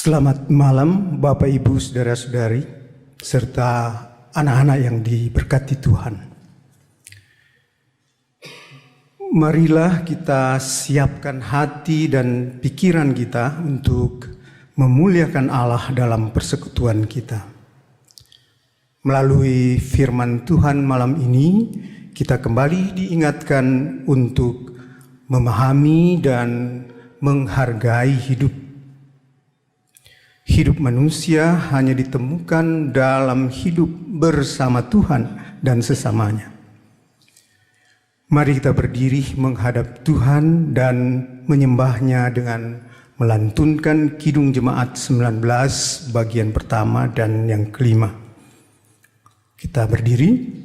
Selamat malam Bapak Ibu Saudara-saudari serta anak-anak yang diberkati Tuhan. Marilah kita siapkan hati dan pikiran kita untuk memuliakan Allah dalam persekutuan kita. Melalui firman Tuhan malam ini, kita kembali diingatkan untuk memahami dan menghargai hidup. Hidup manusia hanya ditemukan dalam hidup bersama Tuhan dan sesamanya. Mari kita berdiri menghadap Tuhan dan menyembahnya dengan melantunkan Kidung Jemaat 19 bagian pertama dan yang kelima. Kita berdiri.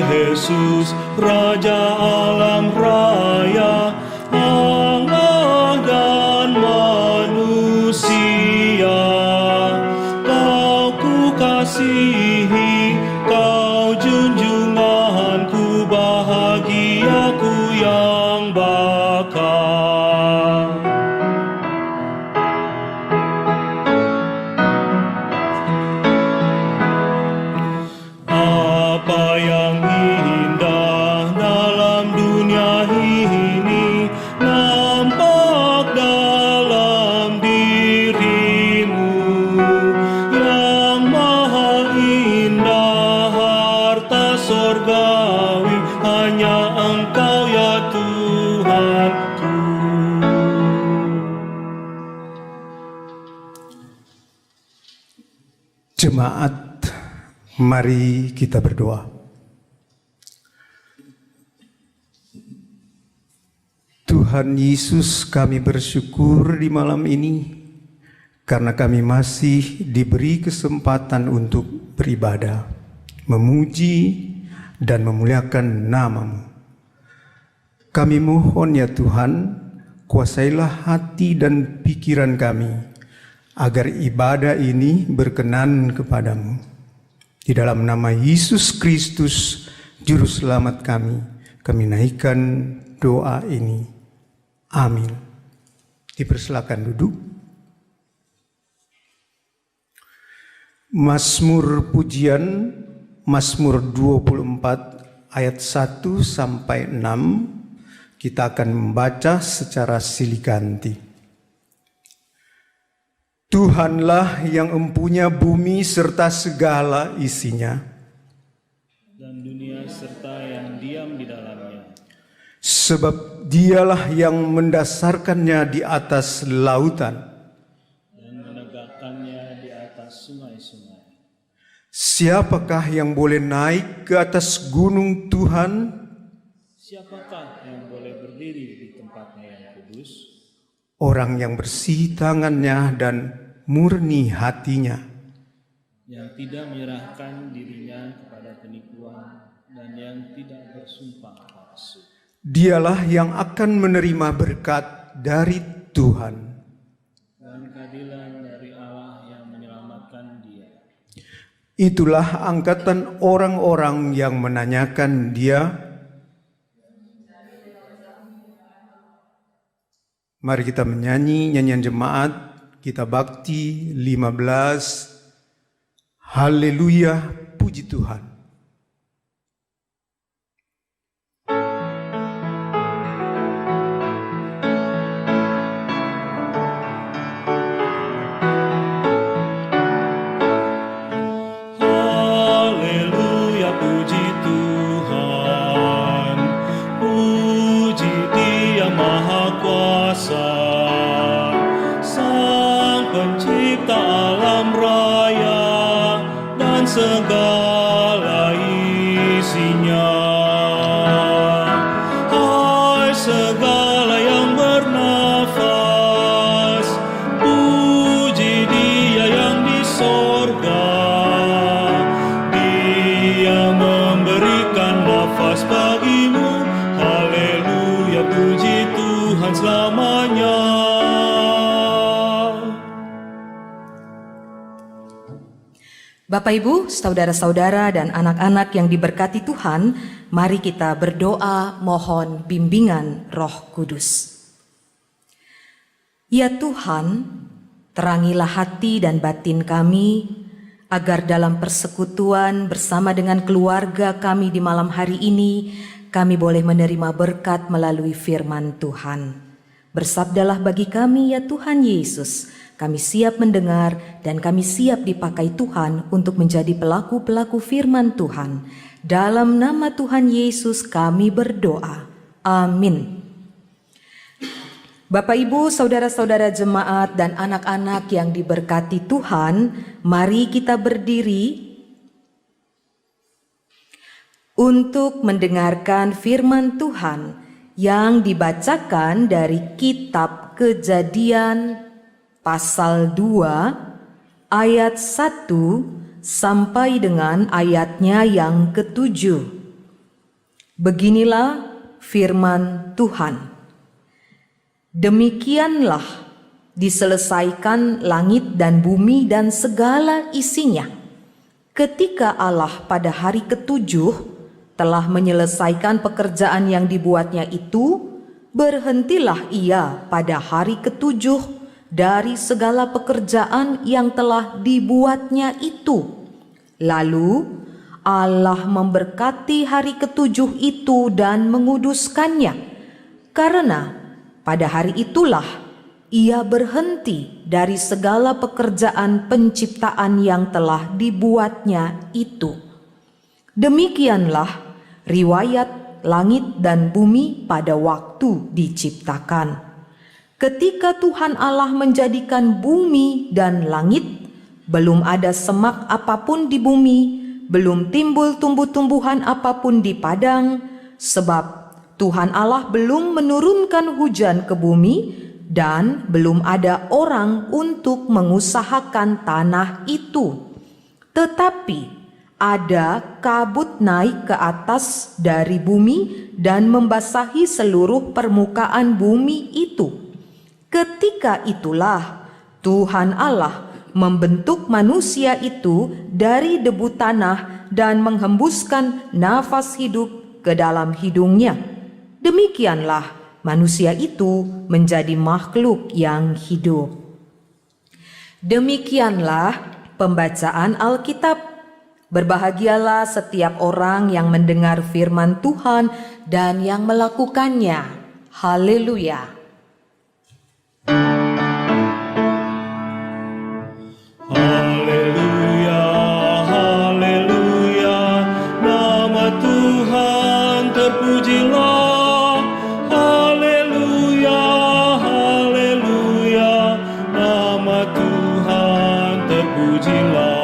Yesus, Raja alam raya, Allah dan manusia. Kau ku kasihi, kau junjunganku, bahagiaku yang bakal. Apa yang indah dalam dunia ini nampak dalam dirimu, yang maha indah harta sorgawi, hanya Engkau ya Tuhanku. Jemaat, mari kita berdoa. Tuhan Yesus, kami bersyukur di malam ini karena kami masih diberi kesempatan untuk beribadah, memuji dan memuliakan nama-Mu. Kami mohon ya Tuhan, kuasailah hati dan pikiran kami agar ibadah ini berkenan kepadamu. Di dalam nama Yesus Kristus, Juru Selamat kami naikkan doa ini. Amin. Dipersilakan duduk. Mazmur pujian, Mazmur 24 ayat 1 sampai 6, kita akan membaca secara silih ganti. Tuhanlah yang empunya bumi serta segala isinya, Dan dunia serta yang diam di dalamnya. sebab dialah yang mendasarkannya di atas lautan Dan menegakkannya di atas sungai-sungai. Siapakah yang boleh naik ke atas gunung Tuhan? Siapakah yang boleh berdiri di tempatnya yang kudus? Orang yang bersih tangannya dan murni hatinya, Yang tidak menyerahkan dirinya kepada penipuan dan yang tidak bersumpah palsu. dialah yang akan menerima berkat dari Tuhan. Dan keadilan dari Allah yang menyelamatkan dia. Itulah angkatan orang-orang yang menanyakan dia. Mari kita menyanyi nyanyian jemaat, kita bakti 15. Haleluya, puji Tuhan. Haleluya, puji Tuhan. Puji Dia Maha Kuasa, Sang Pencipta alam raya dan segala isinya. Hai segala yang bernafas, puji Dia yang di sorga. Dia memberikan nafas bagimu. Haleluya, puji Tuhan selamanya. Bapak Ibu, saudara-saudara dan anak-anak yang diberkati Tuhan, mari kita berdoa mohon bimbingan Roh Kudus. Ya Tuhan, terangilah hati dan batin kami, agar dalam persekutuan bersama dengan keluarga kami di malam hari ini, kami boleh menerima berkat melalui firman Tuhan. Bersabdalah bagi kami ya Tuhan Yesus, kami siap mendengar dan kami siap dipakai Tuhan untuk menjadi pelaku-pelaku firman Tuhan. Dalam nama Tuhan Yesus kami berdoa. Amin. Bapak Ibu, saudara-saudara jemaat dan anak-anak yang diberkati Tuhan, mari kita berdiri untuk mendengarkan firman Tuhan yang dibacakan dari kitab Kejadian pasal 2 ayat 1 sampai dengan ayatnya yang ke-7. Beginilah firman Tuhan. Demikianlah diselesaikan langit dan bumi dan segala isinya. Ketika Allah pada hari ke-7 telah menyelesaikan pekerjaan yang dibuatnya itu, berhentilah ia pada hari ke-7 dari segala pekerjaan yang telah dibuatnya itu. Lalu Allah memberkati hari ke-7 itu dan menguduskannya, karena pada hari itulah ia berhenti dari segala pekerjaan penciptaan yang telah dibuatnya itu. Demikianlah riwayat langit dan bumi pada waktu diciptakan. Ketika Tuhan Allah menjadikan bumi dan langit, belum ada semak apapun di bumi, belum timbul tumbuh-tumbuhan apapun di padang, sebab Tuhan Allah belum menurunkan hujan ke bumi dan belum ada orang untuk mengusahakan tanah itu. Tetapi ada kabut naik ke atas dari bumi dan membasahi seluruh permukaan bumi itu. Ketika itulah Tuhan Allah membentuk manusia itu dari debu tanah dan menghembuskan nafas hidup ke dalam hidungnya. Demikianlah manusia itu menjadi makhluk yang hidup. Demikianlah pembacaan Alkitab. Berbahagialah setiap orang yang mendengar firman Tuhan dan yang melakukannya. Haleluya. Haleluya, haleluya, nama Tuhan terpujilah. Haleluya, haleluya, nama Tuhan terpujilah.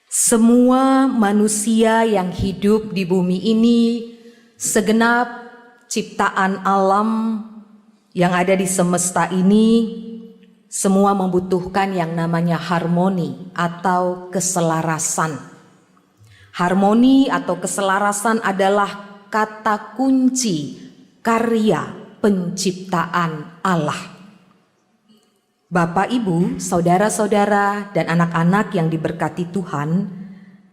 Semua manusia yang hidup di bumi ini, segenap ciptaan alam yang ada di semesta ini, semua membutuhkan yang namanya harmoni atau keselarasan. Harmoni atau keselarasan adalah kata kunci karya penciptaan Allah. Bapak, Ibu, saudara-saudara, dan anak-anak yang diberkati Tuhan,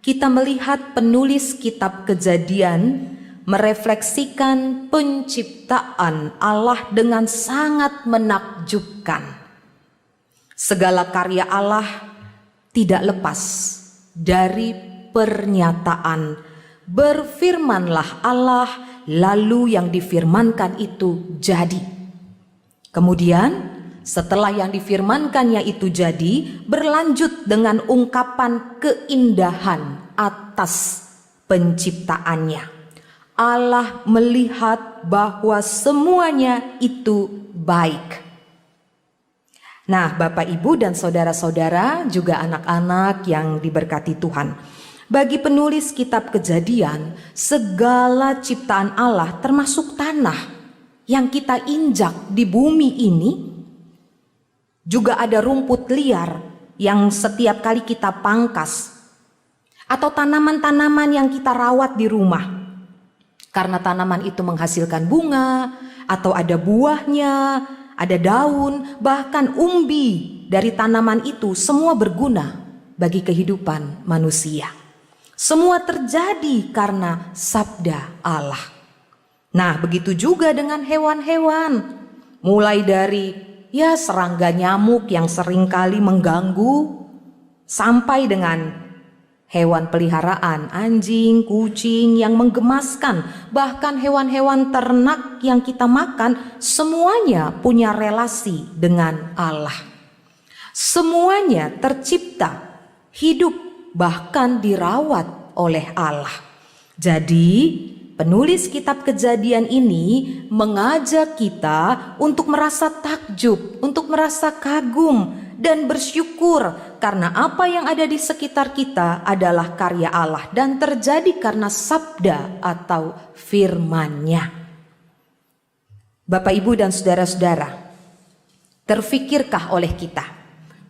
kita melihat penulis kitab Kejadian merefleksikan penciptaan Allah dengan sangat menakjubkan. Segala karya Allah tidak lepas dari pernyataan, berfirmanlah Allah, lalu yang difirmankan itu jadi. Kemudian setelah yang difirmankannya itu jadi, berlanjut dengan ungkapan keindahan atas penciptaannya. Allah melihat bahwa semuanya itu baik. Nah, Bapak, Ibu, dan saudara-saudara, juga anak-anak yang diberkati Tuhan. Bagi penulis kitab Kejadian, segala ciptaan Allah termasuk tanah yang kita injak di bumi ini, juga ada rumput liar yang setiap kali kita pangkas, atau tanaman-tanaman yang kita rawat di rumah. Karena tanaman itu menghasilkan bunga, atau ada buahnya, ada daun, bahkan umbi dari tanaman itu semua berguna bagi kehidupan manusia. Semua terjadi karena sabda Allah. Nah, begitu juga dengan hewan-hewan. Mulai dari serangga nyamuk yang seringkali mengganggu, sampai dengan hewan peliharaan, anjing, kucing yang menggemaskan, bahkan hewan-hewan ternak yang kita makan, semuanya punya relasi dengan Allah. Semuanya tercipta, hidup, bahkan dirawat oleh Allah. Jadi, penulis kitab Kejadian ini mengajak kita untuk merasa takjub, untuk merasa kagum dan bersyukur karena apa yang ada di sekitar kita adalah karya Allah dan terjadi karena sabda atau firman-Nya. Bapak, Ibu, dan saudara-saudara, terfikirkah oleh kita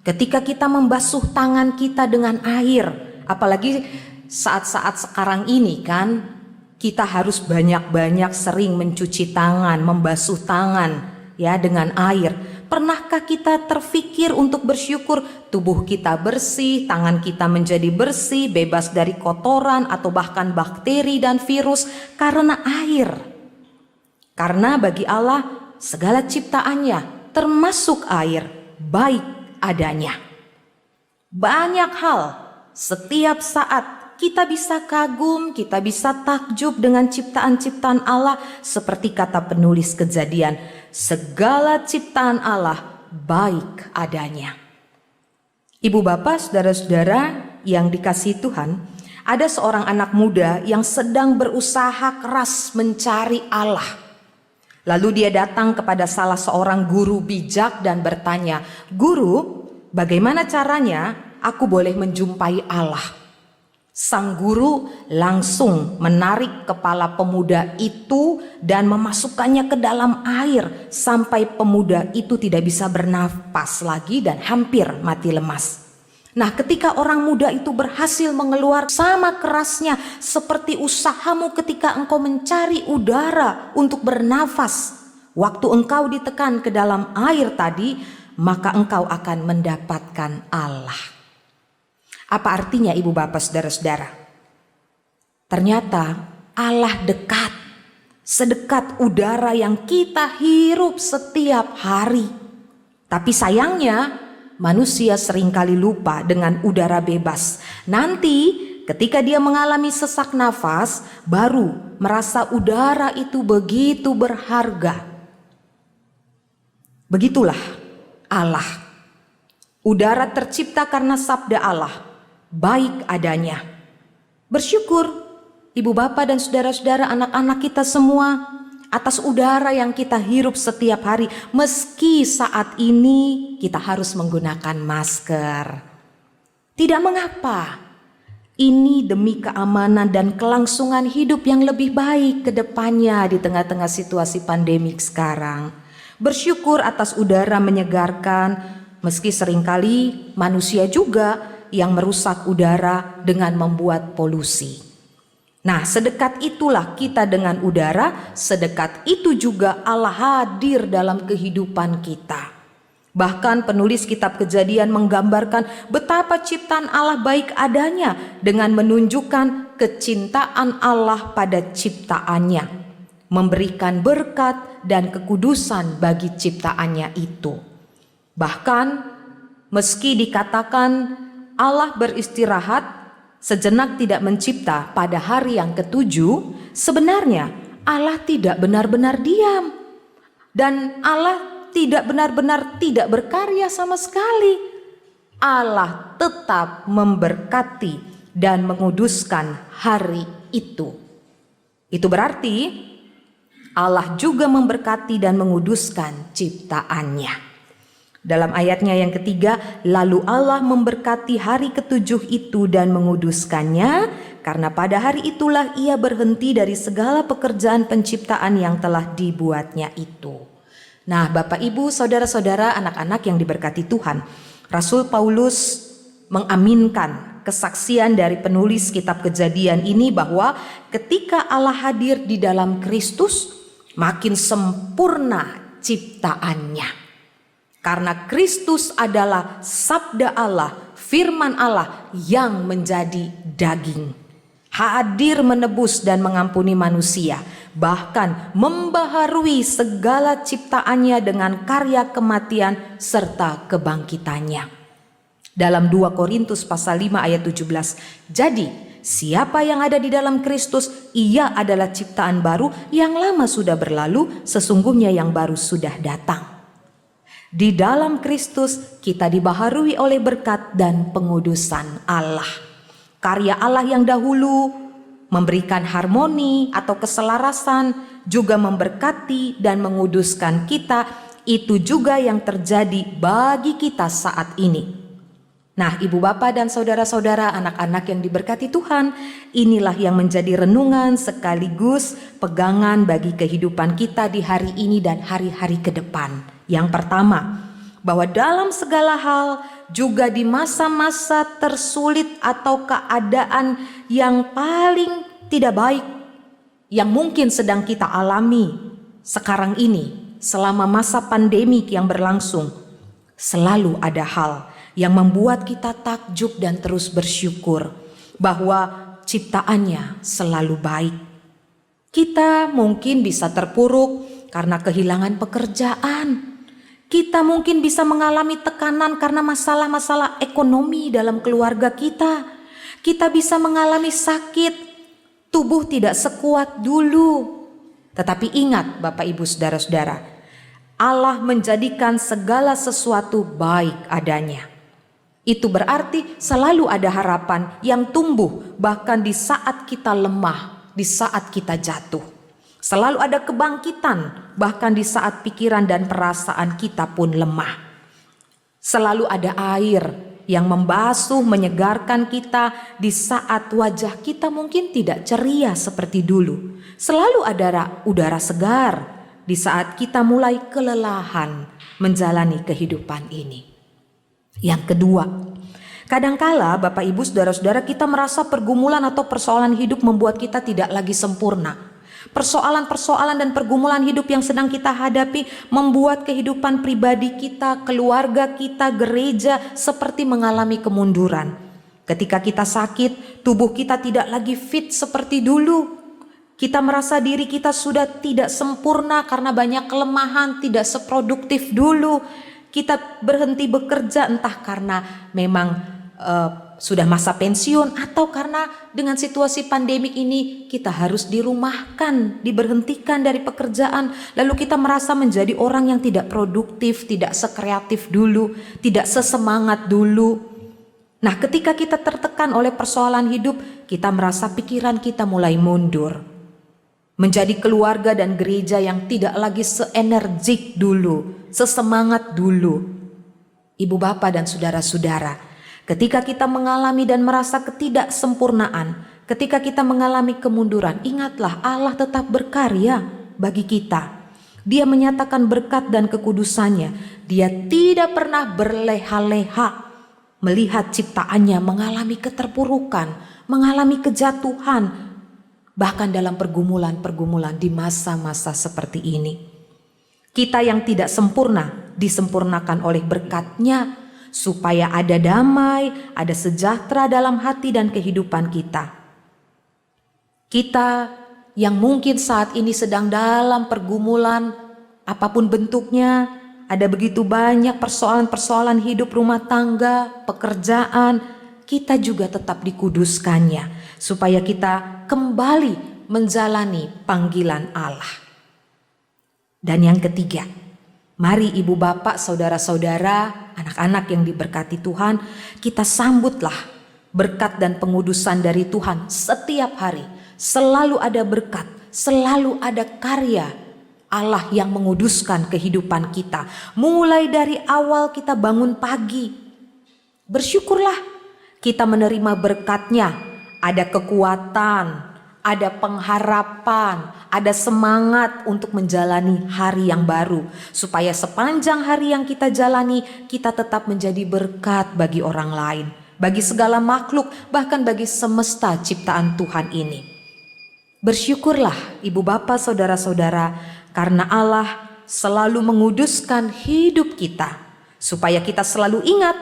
ketika kita membasuh tangan kita dengan air, apalagi saat-saat sekarang ini kan, kita harus banyak-banyak sering mencuci tangan, membasuh tangan dengan air. Pernahkah kita terfikir untuk bersyukur tubuh kita bersih, tangan kita menjadi bersih, bebas dari kotoran atau bahkan bakteri dan virus karena air? Karena bagi Allah segala ciptaannya termasuk air baik adanya. Banyak hal setiap saat kita bisa kagum, kita bisa takjub dengan ciptaan-ciptaan Allah seperti kata penulis Kejadian, segala ciptaan Allah baik adanya. Ibu bapak, saudara-saudara yang dikasihi Tuhan, ada seorang anak muda yang sedang berusaha keras mencari Allah. Lalu dia datang kepada salah seorang guru bijak dan bertanya, "Guru, bagaimana caranya aku boleh menjumpai Allah?" Sang guru langsung menarik kepala pemuda itu dan memasukkannya ke dalam air sampai pemuda itu tidak bisa bernafas lagi dan hampir mati lemas. Nah, ketika orang muda itu berhasil mengeluarkan, sama kerasnya seperti usahamu ketika engkau mencari udara untuk bernafas. Waktu engkau ditekan ke dalam air tadi, maka engkau akan mendapatkan Allah. Apa artinya, ibu bapak, saudara-saudara? Ternyata Allah dekat, sedekat udara yang kita hirup setiap hari. Tapi sayangnya manusia seringkali lupa dengan udara bebas. Nanti ketika dia mengalami sesak nafas, baru merasa udara itu begitu berharga. Begitulah Allah. Udara tercipta karena sabda Allah, baik adanya. Bersyukur ibu bapak dan saudara-saudara, anak-anak kita semua atas udara yang kita hirup setiap hari, meski saat ini kita harus menggunakan masker. Tidak mengapa, ini demi keamanan dan kelangsungan hidup yang lebih baik ke depannya di tengah-tengah situasi pandemik sekarang. Bersyukur atas udara menyegarkan, meski seringkali manusia juga yang merusak udara dengan membuat polusi. Nah, sedekat itulah kita dengan udara, sedekat itu juga Allah hadir dalam kehidupan kita. Bahkan penulis kitab Kejadian menggambarkan betapa ciptaan Allah baik adanya dengan menunjukkan kecintaan Allah pada ciptaannya, memberikan berkat dan kekudusan bagi ciptaannya itu. Bahkan meski dikatakan Allah beristirahat, sejenak tidak mencipta pada hari yang ketujuh, sebenarnya Allah tidak benar-benar diam. Dan Allah tidak benar-benar tidak berkarya sama sekali. Allah tetap memberkati dan menguduskan hari itu. Itu berarti Allah juga memberkati dan menguduskan ciptaannya. Dalam ayatnya yang ketiga, lalu Allah memberkati hari ketujuh itu dan menguduskannya, karena pada hari itulah ia berhenti dari segala pekerjaan penciptaan yang telah dibuatnya itu. Nah, Bapak, Ibu, saudara-saudara, anak-anak yang diberkati Tuhan, Rasul Paulus mengaminkan kesaksian dari penulis kitab Kejadian ini bahwa ketika Allah hadir di dalam Kristus, makin sempurna ciptaannya. Karena Kristus adalah sabda Allah, firman Allah yang menjadi daging. Hadir menebus dan mengampuni manusia, bahkan membaharui segala ciptaannya dengan karya kematian serta kebangkitannya. Dalam 2 Korintus pasal 5 ayat 17, jadi siapa yang ada di dalam Kristus, ia adalah ciptaan baru, yang lama sudah berlalu, sesungguhnya yang baru sudah datang. Di dalam Kristus kita dibaharui oleh berkat dan pengudusan Allah. Karya Allah yang dahulu memberikan harmoni atau keselarasan, juga memberkati dan menguduskan kita, itu juga yang terjadi bagi kita saat ini. Nah, ibu bapak dan saudara-saudara, anak-anak yang diberkati Tuhan, inilah yang menjadi renungan sekaligus pegangan bagi kehidupan kita di hari ini dan hari-hari ke depan. Yang pertama, bahwa dalam segala hal, juga di masa-masa tersulit atau keadaan yang paling tidak baik yang mungkin sedang kita alami sekarang ini, selama masa pandemik yang berlangsung, selalu ada hal yang membuat kita takjub dan terus bersyukur bahwa ciptaannya selalu baik. Kita mungkin bisa terpuruk karena kehilangan pekerjaan. Kita mungkin bisa mengalami tekanan karena masalah-masalah ekonomi dalam keluarga kita. Kita bisa mengalami sakit, tubuh tidak sekuat dulu. Tetapi ingat Bapak Ibu Saudara-saudara, Allah menjadikan segala sesuatu baik adanya. Itu berarti selalu ada harapan yang tumbuh bahkan di saat kita lemah, di saat kita jatuh. Selalu ada kebangkitan bahkan di saat pikiran dan perasaan kita pun lemah. Selalu ada air yang membasuh, menyegarkan kita di saat wajah kita mungkin tidak ceria seperti dulu. Selalu ada udara segar di saat kita mulai kelelahan menjalani kehidupan ini. Yang kedua, kadangkala Bapak Ibu Saudara-saudara, kita merasa pergumulan atau persoalan hidup membuat kita tidak lagi sempurna. Persoalan-persoalan dan pergumulan hidup yang sedang kita hadapi membuat kehidupan pribadi kita, keluarga kita, gereja seperti mengalami kemunduran. Ketika kita sakit, tubuh kita tidak lagi fit seperti dulu. Kita merasa diri kita sudah tidak sempurna karena banyak kelemahan, tidak seproduktif dulu. Kita berhenti bekerja entah karena memang sudah masa pensiun atau karena dengan situasi pandemik ini kita harus dirumahkan, diberhentikan dari pekerjaan. Lalu kita merasa menjadi orang yang tidak produktif, tidak sekreatif dulu, tidak sesemangat dulu. Nah, ketika kita tertekan oleh persoalan hidup, kita merasa pikiran kita mulai mundur. Menjadi keluarga dan gereja yang tidak lagi seenergik dulu, sesemangat dulu. Ibu bapak dan saudara-saudara, ketika kita mengalami dan merasa ketidaksempurnaan, ketika kita mengalami kemunduran, ingatlah Allah tetap berkarya bagi kita. Dia menyatakan berkat dan kekudusannya. Dia tidak pernah berleha-leha melihat ciptaannya mengalami keterpurukan, mengalami kejatuhan, bahkan dalam pergumulan-pergumulan di masa-masa seperti ini. Kita yang tidak sempurna disempurnakan oleh berkat-Nya, supaya ada damai, ada sejahtera dalam hati dan kehidupan kita. Kita yang mungkin saat ini sedang dalam pergumulan, apapun bentuknya, ada begitu banyak persoalan-persoalan hidup rumah tangga, pekerjaan, kita juga tetap dikuduskannya, supaya kita kembali menjalani panggilan Allah. Dan yang ketiga, mari ibu bapak, saudara-saudara, anak-anak yang diberkati Tuhan, kita sambutlah berkat dan pengudusan dari Tuhan setiap hari. Selalu ada berkat, selalu ada karya Allah yang menguduskan kehidupan kita. Mulai dari awal kita bangun pagi, bersyukurlah kita menerima berkat-Nya. Ada kekuatan, ada pengharapan, ada semangat untuk menjalani hari yang baru. Supaya sepanjang hari yang kita jalani, kita tetap menjadi berkat bagi orang lain, bagi segala makhluk, bahkan bagi semesta ciptaan Tuhan ini. Bersyukurlah ibu bapak, saudara-saudara, karena Allah selalu menguduskan hidup kita, supaya kita selalu ingat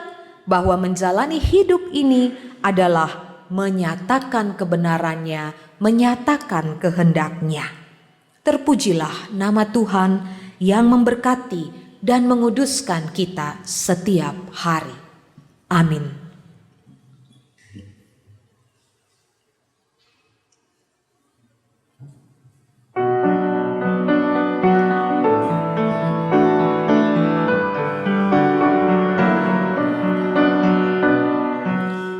bahwa menjalani hidup ini adalah menyatakan kebenarannya, menyatakan kehendaknya. Terpujilah nama Tuhan yang memberkati dan menguduskan kita setiap hari. Amin.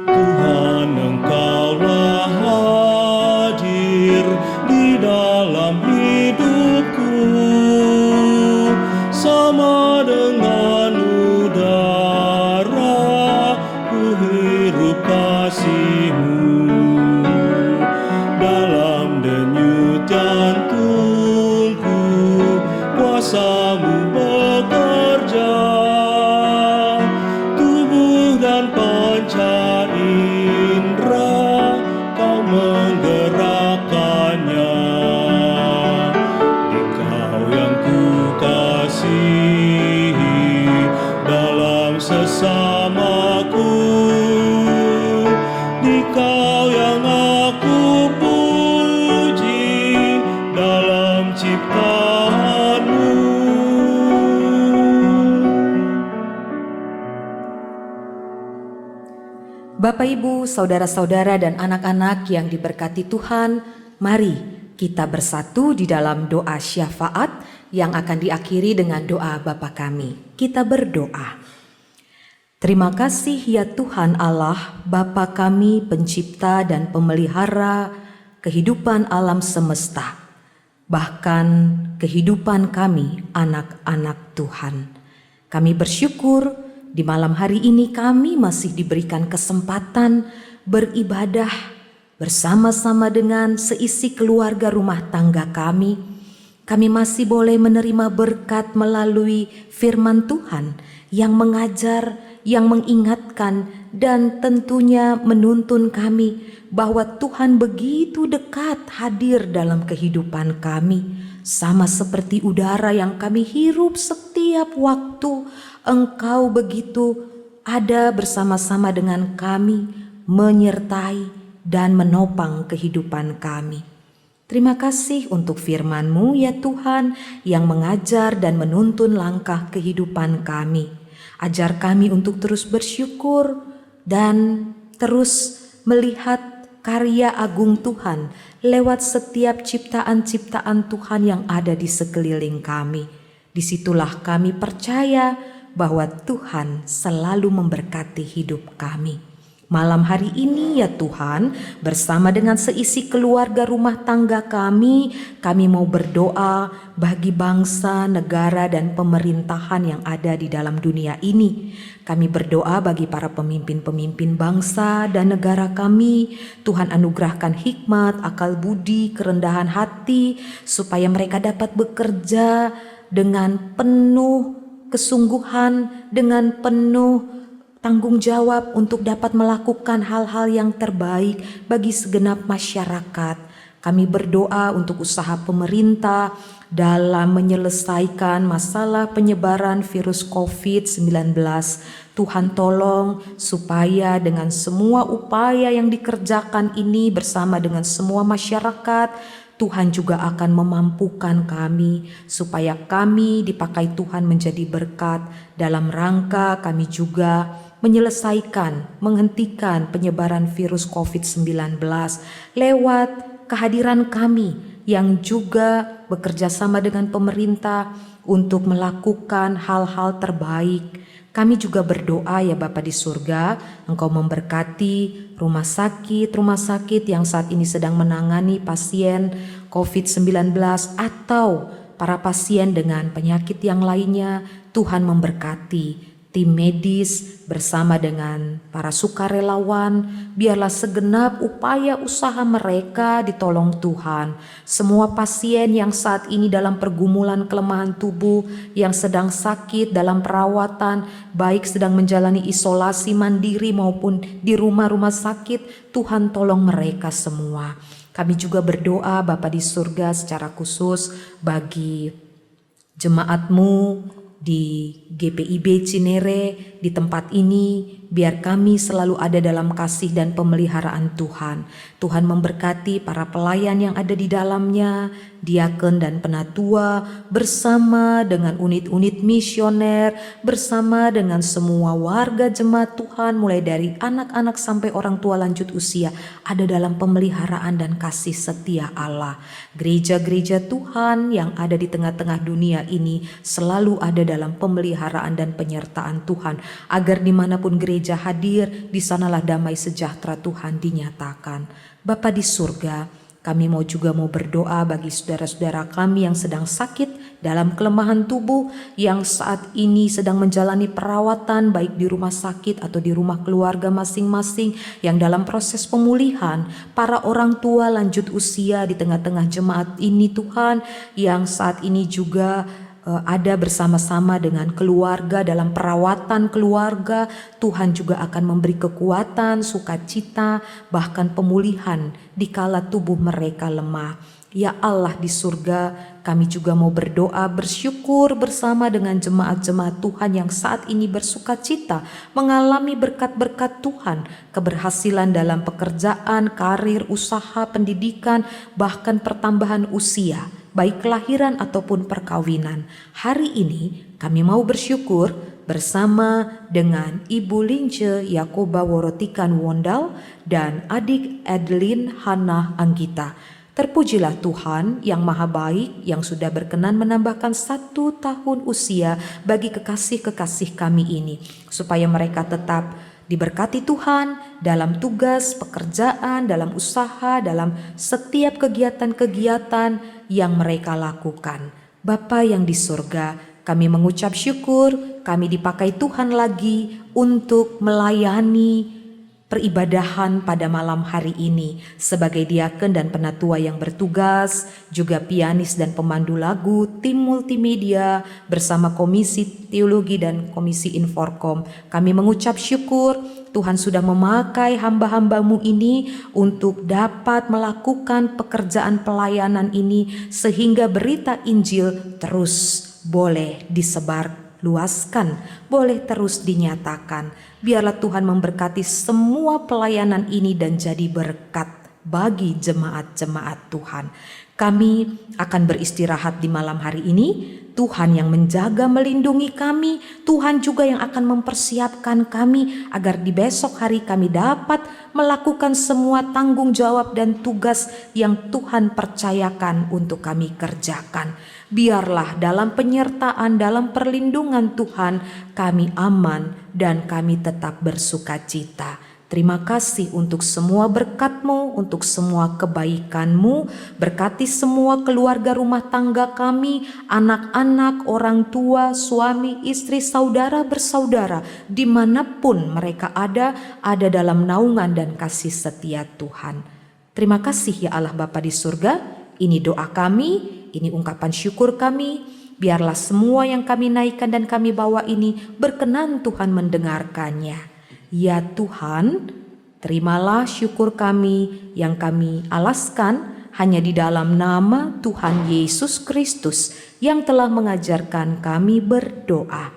Tuhan, Engkaulah hadir di dalam hidupku, sama dengan udara ku hirup kasih-Mu. Dalam denyut jantungku kuasa-Mu bekerja, tubuh dan panca indera Kau menggerakkannya. Engkau yang ku kasihi dalam sesamaku, Dikau yang aku puji dalam ciptaan-Mu. Bapak, Ibu, saudara-saudara dan anak-anak yang diberkati Tuhan, mari kita bersatu di dalam doa syafaat yang akan diakhiri dengan doa Bapa kami. Kita berdoa. Terima kasih ya Tuhan Allah, Bapa kami, pencipta dan pemelihara kehidupan alam semesta, bahkan kehidupan kami anak-anak Tuhan. Kami bersyukur di malam hari ini kami masih diberikan kesempatan beribadah bersama-sama dengan seisi keluarga rumah tangga kami. Kami masih boleh menerima berkat melalui firman Tuhan yang mengajar, yang mengingatkan, dan tentunya menuntun kami bahwa Tuhan begitu dekat hadir dalam kehidupan kami. Sama seperti udara yang kami hirup setiap waktu, Engkau begitu ada bersama-sama dengan kami, menyertai dan menopang kehidupan kami. Terima kasih untuk firman-Mu ya Tuhan yang mengajar dan menuntun langkah kehidupan kami. Ajar kami untuk terus bersyukur dan terus melihat karya agung Tuhan lewat setiap ciptaan-ciptaan Tuhan yang ada di sekeliling kami. Disitulah kami percaya bahwa Tuhan selalu memberkati hidup kami. Malam hari ini ya Tuhan, bersama dengan seisi keluarga rumah tangga kami mau berdoa bagi bangsa, negara, dan pemerintahan yang ada di dalam dunia ini. Kami berdoa bagi para pemimpin-pemimpin bangsa dan negara kami. Tuhan anugerahkan hikmat, akal budi, kerendahan hati, supaya mereka dapat bekerja dengan penuh kesungguhan, dengan penuh tanggung jawab untuk dapat melakukan hal-hal yang terbaik bagi segenap masyarakat. Kami berdoa untuk usaha pemerintah dalam menyelesaikan masalah penyebaran virus COVID-19. Tuhan tolong supaya dengan semua upaya yang dikerjakan ini bersama dengan semua masyarakat, Tuhan juga akan memampukan kami supaya kami dipakai Tuhan menjadi berkat dalam rangka kami juga menyelesaikan, menghentikan penyebaran virus COVID-19 lewat kehadiran kami yang juga bekerja sama dengan pemerintah untuk melakukan hal-hal terbaik. Kami juga berdoa ya Bapa di surga, Engkau memberkati rumah sakit yang saat ini sedang menangani pasien COVID-19 atau para pasien dengan penyakit yang lainnya. Tuhan memberkati tim medis bersama dengan para sukarelawan, biarlah segenap upaya usaha mereka ditolong Tuhan. Semua pasien yang saat ini dalam pergumulan kelemahan tubuh, yang sedang sakit dalam perawatan, baik sedang menjalani isolasi mandiri maupun di rumah-rumah sakit, Tuhan tolong mereka semua. Kami juga berdoa Bapa di surga secara khusus bagi jemaat-Mu di GPIB Cinere, di tempat ini, biar kami selalu ada dalam kasih dan pemeliharaan Tuhan. Tuhan memberkati para pelayan yang ada di dalamnya, diaken dan penatua, bersama dengan unit-unit misioner, bersama dengan semua warga jemaat Tuhan, mulai dari anak-anak sampai orang tua lanjut usia, ada dalam pemeliharaan dan kasih setia Allah. Gereja-gereja Tuhan yang ada di tengah-tengah dunia ini selalu ada dalam pemeliharaan dan penyertaan Tuhan, agar dimanapun gereja hadir, di sanalah damai sejahtera Tuhan dinyatakan. Bapa di surga, kami mau berdoa bagi saudara-saudara kami yang sedang sakit dalam kelemahan tubuh, yang saat ini sedang menjalani perawatan baik di rumah sakit atau di rumah keluarga masing-masing, yang dalam proses pemulihan, para orang tua lanjut usia di tengah-tengah jemaat ini Tuhan, yang saat ini juga ada bersama-sama dengan keluarga dalam perawatan keluarga. Tuhan juga akan memberi kekuatan, sukacita, bahkan pemulihan dikala tubuh mereka lemah. Ya Allah di surga, kami juga mau berdoa bersyukur bersama dengan jemaat-jemaat Tuhan yang saat ini bersukacita mengalami berkat-berkat Tuhan, keberhasilan dalam pekerjaan, karir, usaha, pendidikan, bahkan pertambahan usia, baik kelahiran ataupun perkawinan. Hari ini kami mau bersyukur bersama dengan Ibu Lince Yakoba Worotikan Wondal dan adik Adeline Hannah Anggita. Terpujilah Tuhan yang maha baik, yang sudah berkenan menambahkan 1 tahun usia bagi kekasih-kekasih kami ini, supaya mereka tetap diberkati Tuhan dalam tugas, pekerjaan, dalam usaha, dalam setiap kegiatan-kegiatan yang mereka lakukan. Bapa yang di surga, kami mengucap syukur, kami dipakai Tuhan lagi untuk melayani peribadahan pada malam hari ini sebagai diaken dan penatua yang bertugas, juga pianis dan pemandu lagu, tim multimedia bersama Komisi Teologi dan Komisi Inforkom. Kami mengucap syukur Tuhan sudah memakai hamba-hambamu ini untuk dapat melakukan pekerjaan pelayanan ini, sehingga berita Injil terus boleh disebar luaskan, boleh terus dinyatakan. Biarlah Tuhan memberkati semua pelayanan ini dan jadi berkat bagi jemaat-jemaat Tuhan. Kami akan beristirahat di malam hari ini. Tuhan yang menjaga melindungi kami, Tuhan juga yang akan mempersiapkan kami agar di besok hari kami dapat melakukan semua tanggung jawab dan tugas yang Tuhan percayakan untuk kami kerjakan. Biarlah dalam penyertaan, dalam perlindungan Tuhan kami aman dan kami tetap bersukacita. Terima kasih untuk semua berkat-Mu, untuk semua kebaikan-Mu. Berkati semua keluarga rumah tangga kami, anak-anak, orang tua, suami, istri, saudara bersaudara, dimanapun mereka ada dalam naungan dan kasih setia Tuhan. Terima kasih ya Allah Bapa di surga. Ini doa kami, ini ungkapan syukur kami. Biarlah semua yang kami naikkan dan kami bawa ini berkenan Tuhan mendengarkannya. Ya Tuhan, terimalah syukur kami yang kami alaskan hanya di dalam nama Tuhan Yesus Kristus yang telah mengajarkan kami berdoa.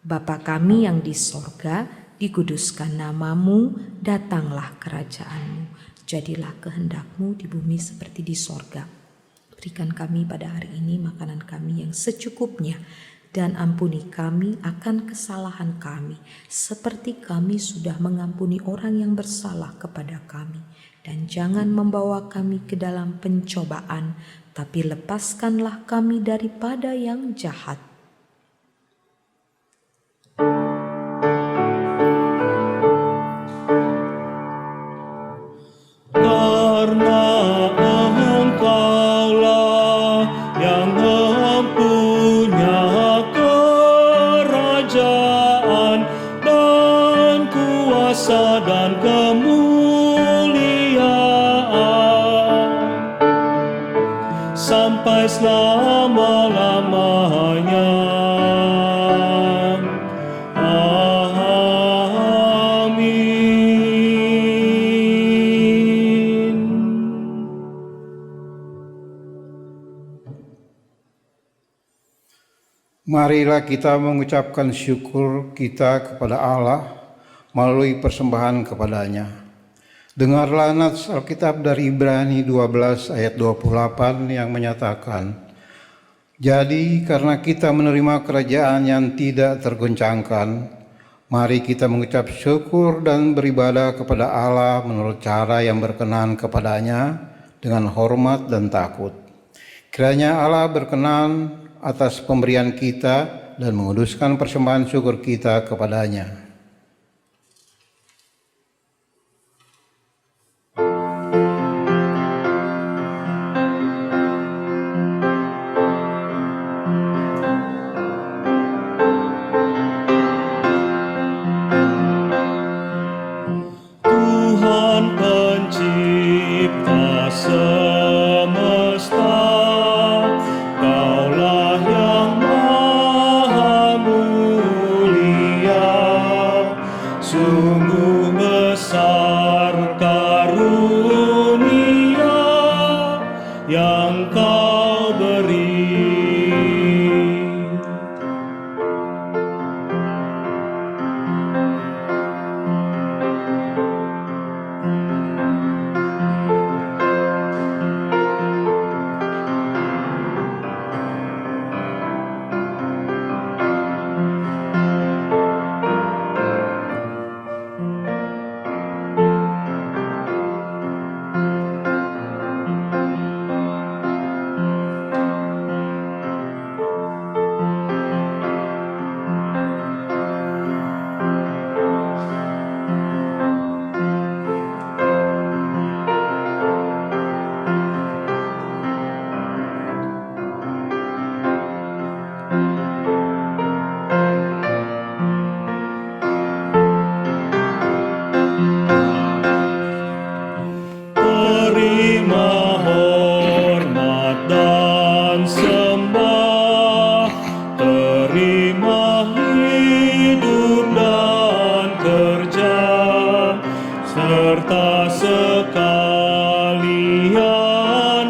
Bapa kami yang di sorga, dikuduskan namamu, datanglah kerajaan-Mu, jadilah kehendak-Mu di bumi seperti di sorga. Berikan kami pada hari ini makanan kami yang secukupnya, dan ampuni kami akan kesalahan kami, seperti kami sudah mengampuni orang yang bersalah kepada kami. Dan jangan membawa kami ke dalam pencobaan, tapi lepaskanlah kami daripada yang jahat. Karena Engkaulah yang mempunyai kerajaan dan kuasa dan kemuliaan sampai selama-lamanya. Marilah kita mengucapkan syukur kita kepada Allah melalui persembahan kepadanya. Dengarlah nats Alkitab dari Ibrani 12 ayat 28 yang menyatakan, "Jadi karena kita menerima kerajaan yang tidak tergoncangkan, mari kita mengucap syukur dan beribadah kepada Allah menurut cara yang berkenan kepadanya dengan hormat dan takut. Kiranya Allah berkenan atas pemberian kita dan menguduskan persembahan syukur kita kepadanya." Tuhan pencipta semesta, Kaulah yang maha mulia. Sungguh besar karunia yang Kau beri. Terima hormat dan sembah, terima hidup dan kerja, serta sekalian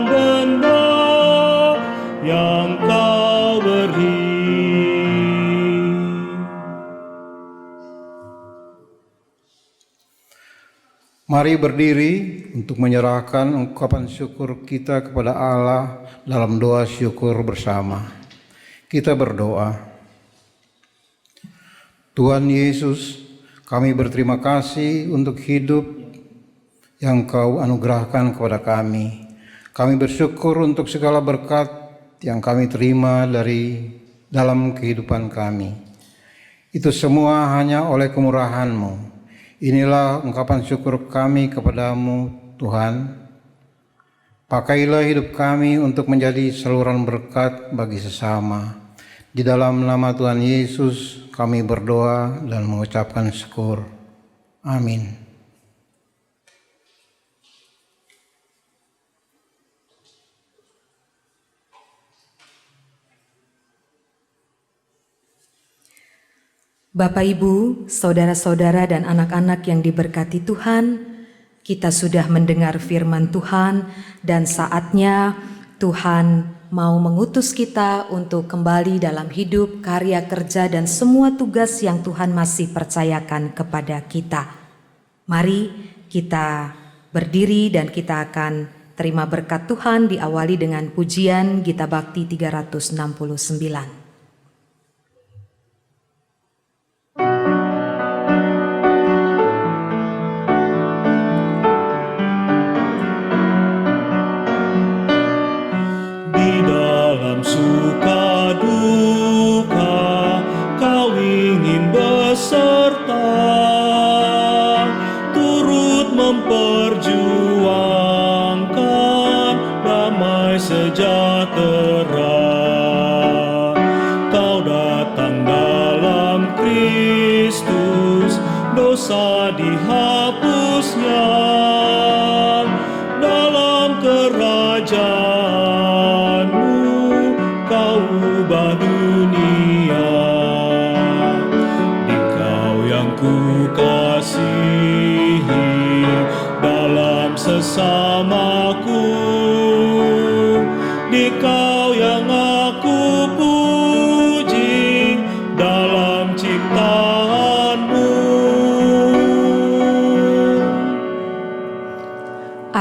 benda yang Kau beri. Mari berdiri untuk menyerahkan ungkapan syukur kita kepada Allah dalam doa syukur bersama. Kita berdoa. Tuhan Yesus, kami berterima kasih untuk hidup yang Kau anugerahkan kepada kami. Kami bersyukur untuk segala berkat yang kami terima dari dalam kehidupan kami. Itu semua hanya oleh kemurahan-Mu. Inilah ungkapan syukur kami kepadamu, Tuhan. Pakailah hidup kami untuk menjadi saluran berkat bagi sesama. Di dalam nama Tuhan Yesus kami berdoa dan mengucapkan syukur. Amin. Bapak, Ibu, saudara-saudara dan anak-anak yang diberkati Tuhan, kita sudah mendengar firman Tuhan dan saatnya Tuhan mau mengutus kita untuk kembali dalam hidup, karya kerja dan semua tugas yang Tuhan masih percayakan kepada kita. Mari kita berdiri dan kita akan terima berkat Tuhan diawali dengan pujian Gita Bakti 369. Suka duka Kau ingin beserta, turut memperjuangkan damai sejahtera. Kau datang dalam Kristus, dosa dihapusnya, dalam kerajaan Kau ubah dunia. Di Kau yang ku kasihi, dalam sesamaku, di Kau yang aku puji,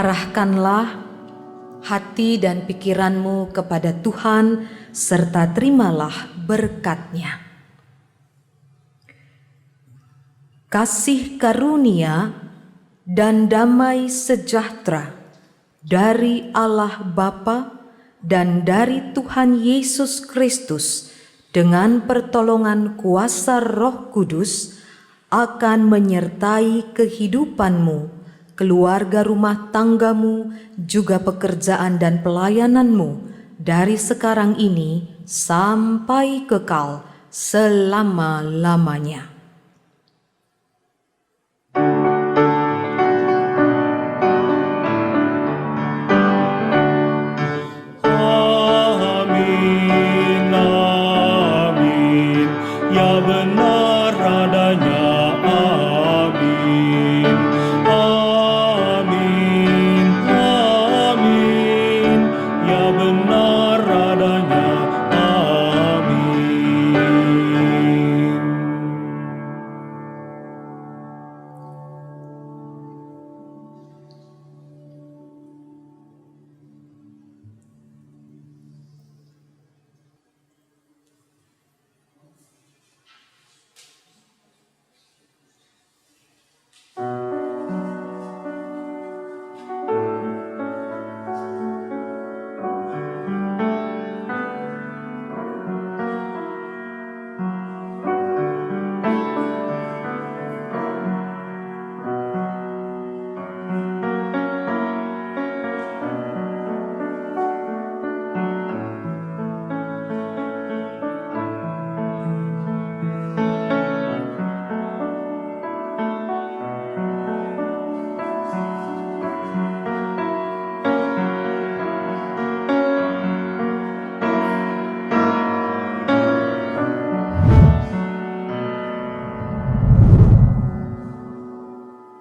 Arahkanlah hati dan pikiranmu kepada Tuhan, serta terimalah berkat-Nya. Kasih karunia dan damai sejahtera dari Allah Bapa dan dari Tuhan Yesus Kristus dengan pertolongan kuasa Roh Kudus akan menyertai kehidupanmu, keluarga rumah tanggamu, juga pekerjaan dan pelayananmu dari sekarang ini sampai kekal selama-lamanya.